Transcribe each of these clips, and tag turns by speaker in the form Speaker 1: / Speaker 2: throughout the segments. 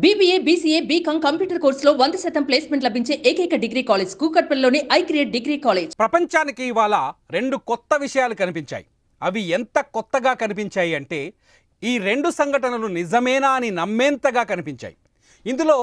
Speaker 1: BBA, BCA, BCom computer కోర్సులో 100% placement లభించే ఏకైక డిగ్రీ కాలేజ్ కూకట్పల్లిలోని ఐక్రియేట్ డిగ్రీ కాలేజ్.
Speaker 2: ప్రపంచానికి ఇవాళ రెండు కొత్త విషయాలు కనిపించాయి. అవి ఎంత కొత్తగా కనిపించాయి అంటే ఈ రెండు సంఘటనలు నిజమేనా అని నమ్మేంతగా కనిపించాయి. ఇందులో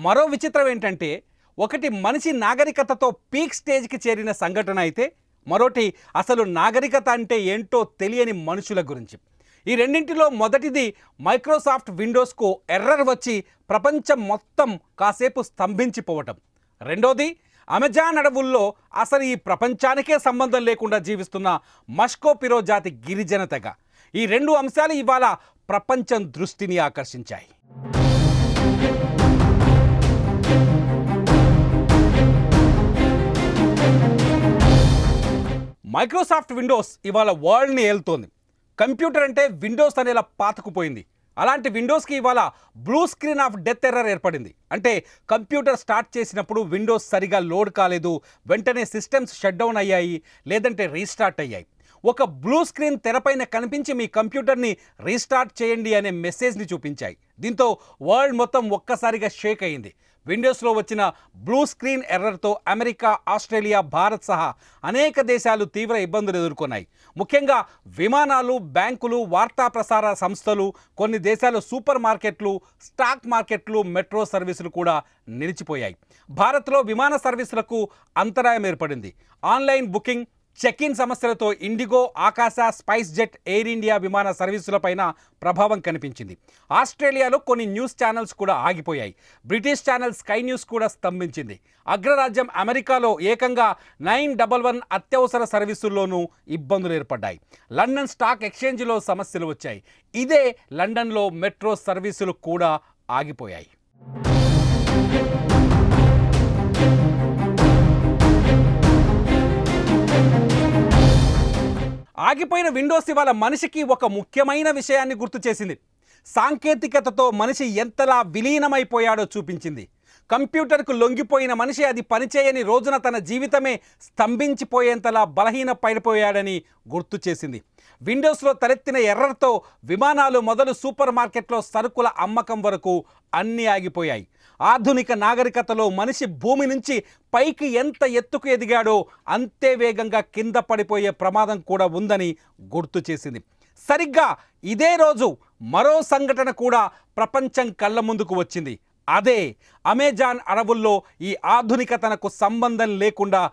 Speaker 2: మరో విచిత్రం ఏంటంటే ఒకటి మనిషి నాగరికతతో పీక్ స్టేజ్కి చేరిన సంఘటన అయితే మరోటి అసలు నాగరికత అంటే ఏంటో తెలియని మనుషుల గురించి. ఈ రెండింటిలో మొదటిది మైక్రోసాఫ్ట్ విండోస్కు ఎర్రర్ వచ్చి ప్రపంచం మొత్తం కాసేపు స్తంభించిపోవటం. రెండోది అమెజాన్ అడవుల్లో అసలు ఈ ప్రపంచానికే సంబంధం లేకుండా జీవిస్తున్న మస్కోపిరో జాతి గిరిజన తెగ. ఈ రెండు అంశాలు ఇవాళ ప్రపంచం దృష్టిని ఆకర్షించాయి. మైక్రోసాఫ్ట్ విండోస్ ఇవాళ వరల్డ్ని ఏలుతోంది. కంప్యూటర్ అంటే విండోస్ అనేలా పాతుకుపోయింది. అలాంటి విండోస్కి ఇవాళ blue screen off death error ఏర్పడింది. అంటే కంప్యూటర్ స్టార్ట్ చేసినప్పుడు విండోస్ సరిగా లోడ్ కాలేదు, వెంటనే సిస్టమ్స్ షట్ డౌన్ అయ్యాయి, లేదంటే రీస్టార్ట్ అయ్యాయి. ఒక బ్లూ స్క్రీన్ తెరపైన కనిపించి మీ కంప్యూటర్ని రీస్టార్ట్ చేయండి అనే మెసేజ్ని చూపించాయి. దీంతో వరల్డ్ మొత్తం ఒక్కసారిగా షేక్ అయింది. విండోస్లో వచ్చిన బ్లూ స్క్రీన్ ఎర్రర్తో అమెరికా, ఆస్ట్రేలియా, భారత్ సహా అనేక దేశాలు తీవ్ర ఇబ్బందులు ఎదుర్కొన్నాయి. ముఖ్యంగా విమానాలు, బ్యాంకులు, వార్తా ప్రసార సంస్థలు, కొన్ని దేశాలు సూపర్ మార్కెట్లు, స్టాక్ మార్కెట్లు, మెట్రో సర్వీసులు కూడా నిలిచిపోయాయి. భారత్లో విమాన సర్వీసులకు అంతరాయం ఏర్పడింది. ఆన్లైన్ బుకింగ్, చెక్ ఇన్ సమస్యలతో ఇండిగో, ఆకాశ, స్పైస్ జెట్, ఎయిర్ ఇండియా విమాన సర్వీసులపైన ప్రభావం కనిపించింది. ఆస్ట్రేలియాలో కొన్ని న్యూస్ ఛానల్స్ కూడా ఆగిపోయాయి. బ్రిటిష్ ఛానల్ స్కై న్యూస్ కూడా స్తంభించింది. అగ్రరాజ్యం అమెరికాలో ఏకంగా 911 అత్యవసర సర్వీసుల్లోనూ ఇబ్బందులు ఏర్పడ్డాయి. లండన్ స్టాక్ ఎక్స్చేంజ్లో సమస్యలు వచ్చాయి. ఇదే లండన్లో మెట్రో సర్వీసులు కూడా ఆగిపోయాయి. ఆగిపోయిన విండోస్ ఇవాళ మనిషికి ఒక ముఖ్యమైన విషయాన్ని గుర్తు చేసింది. సాంకేతికతతో మనిషి ఎంతలా విలీనమైపోయాడో చూపించింది. కంప్యూటర్కు లొంగిపోయిన మనిషి అది పనిచేయని రోజున తన జీవితమే స్తంభించిపోయేంతలా బలహీన పడిపోయాడని గుర్తు చేసింది. విండోస్లో తలెత్తిన ఎర్రర్తో విమానాలు మొదలు సూపర్ మార్కెట్లో సరుకుల అమ్మకం వరకు అన్నీ ఆగిపోయాయి. ఆధునిక నాగరికతలో మనిషి భూమి నుంచి పైకి ఎంత ఎత్తుకు ఎదిగాడో అంతే వేగంగా కింద పడిపోయే ప్రమాదం కూడా ఉందని గుర్తు చేసింది. సరిగ్గా ఇదే రోజు మరో సంఘటన కూడా ప్రపంచం కళ్ళ ముందుకు వచ్చింది. అదే అమెజాన్ అడవుల్లో ఈ ఆధునికతనకు సంబంధం లేకుండా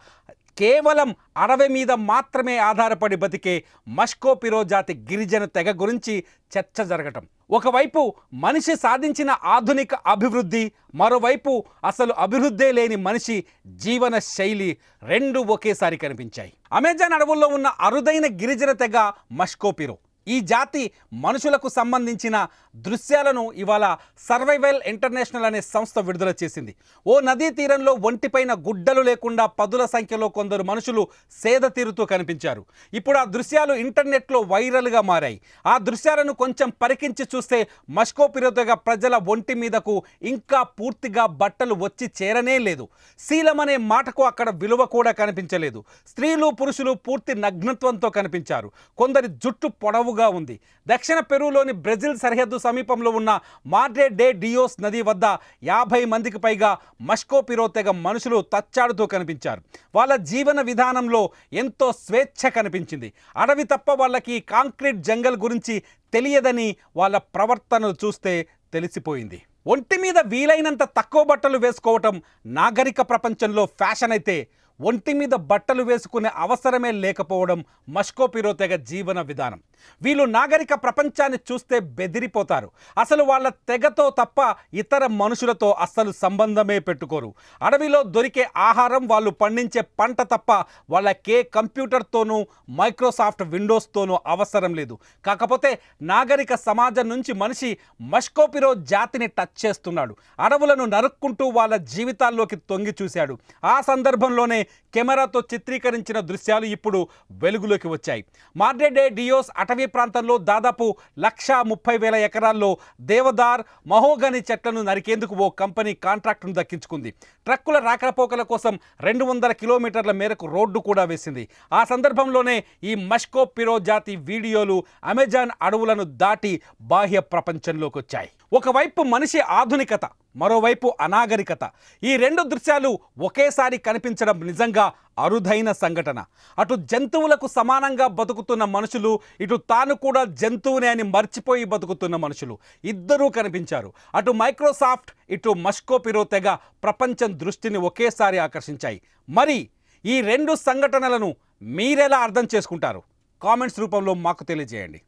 Speaker 2: కేవలం అడవి మీద మాత్రమే ఆధారపడి బతికే మస్కోపిరో జాతి గిరిజన తెగ గురించి చర్చ జరగటం. ఒకవైపు మనిషి సాధించిన ఆధునిక అభివృద్ధి, మరోవైపు అసలు అభివృద్ధే లేని మనిషి జీవన శైలి రెండు ఒకేసారి కనిపించాయి. అమెజాన్ అడవుల్లో ఉన్న అరుదైన గిరిజన తెగ మస్కోపిరో. ఈ జాతి మనుషులకు సంబంధించిన దృశ్యాలను ఇవాళ సర్వైవల్ ఇంటర్నేషనల్ అనే సంస్థ విడుదల చేసింది. ఓ నదీ తీరంలో ఒంటిపైన గుడ్డలు లేకుండా పదుల సంఖ్యలో కొందరు మనుషులు సేద తీరుతూ కనిపించారు. ఇప్పుడు ఆ దృశ్యాలు ఇంటర్నెట్లో వైరల్గా మారాయి. ఆ దృశ్యాలను కొంచెం పరికించి చూస్తే మస్కోపిరోగా ప్రజల ఒంటి మీదకు ఇంకా పూర్తిగా బట్టలు వచ్చి చేరనే లేదు. శీలం అనే మాటకు అక్కడ విలువ కూడా కనిపించలేదు. స్త్రీలు, పురుషులు పూర్తి నగ్నత్వంతో కనిపించారు. కొందరి జుట్టు పొడవు ఉంది. దక్షిణ పెరూలోని బ్రెజిల్ సరిహద్దు సమీపంలో ఉన్న మాడ్రే డే డియోస్ నది వద్ద 50 మందికి పైగా మస్కోపిరో తెగ మనుషులు తచ్చాడుతూ కనిపించారు. వాళ్ళ జీవన విధానంలో ఎంతో స్వేచ్ఛ కనిపించింది. అడవి తప్ప వాళ్ళకి కాంక్రీట్ జంగల్ గురించి తెలియదని వాళ్ళ ప్రవర్తనలు చూస్తే తెలిసిపోయింది. ఒంటి మీద వీలైనంత తక్కువ బట్టలు వేసుకోవటం నాగరిక ప్రపంచంలో ఫ్యాషన్ అయితే ఒంటి మీద బట్టలు వేసుకునే అవసరమే లేకపోవడం మస్కోపిరో తెగ జీవన విధానం. వీళ్ళు నాగరిక ప్రపంచాన్ని చూస్తే బెదిరిపోతారు. అసలు వాళ్ళ తెగతో తప్ప ఇతర మనుషులతో అస్సలు సంబంధమే పెట్టుకోరు. అడవిలో దొరికే ఆహారం, వాళ్ళు పండించే పంట తప్ప వాళ్ళకే కంప్యూటర్తోనూ మైక్రోసాఫ్ట్ విండోస్తోనూ అవసరం లేదు. కాకపోతే నాగరిక సమాజం నుంచి మనిషి మస్కోపిరో జాతిని టచ్ చేస్తున్నాడు. అడవులను నరుక్కుంటూ వాళ్ళ జీవితాల్లోకి తొంగి చూశాడు. ఆ సందర్భంలోనే కెమెరాతో చిత్రీకరించిన దృశ్యాలు ఇప్పుడు వెలుగులోకి వచ్చాయి. మాడ్రే డే డియోస్ అటవీ ప్రాంతంలో దాదాపు 1,30,000 ఎకరాల్లో దేవదార్ మహోగని చెట్లను నరికేందుకు ఓ కంపెనీ కాంట్రాక్టును దక్కించుకుంది. ట్రక్కుల రాకపోకల కోసం 200 కిలోమీటర్ల మేరకు రోడ్డు కూడా వేసింది. ఆ సందర్భంలోనే ఈ మస్కో పిరో జాతి వీడియోలు అమెజాన్ అడవులను దాటి బాహ్య ప్రపంచంలోకి వచ్చాయి. ఒకవైపు మనిషి ఆధునికత, మరోవైపు అనాగరికత. ఈ రెండు దృశ్యాలు ఒకేసారి కనిపించడం నిజంగా అరుదైన సంఘటన. అటు జంతువులకు సమానంగా బతుకుతున్న మనుషులు, ఇటు తాను కూడా జంతువునే అని మర్చిపోయి బతుకుతున్న మనుషులు ఇద్దరూ కనిపించారు. అటు మైక్రోసాఫ్ట్, ఇటు మస్కో పిరో తెగ ప్రపంచం దృష్టిని ఒకేసారి ఆకర్షించాయి. మరి ఈ రెండు సంఘటనలను మీరెలా అర్థం చేసుకుంటారు? కామెంట్స్ రూపంలో మాకు తెలియజేయండి.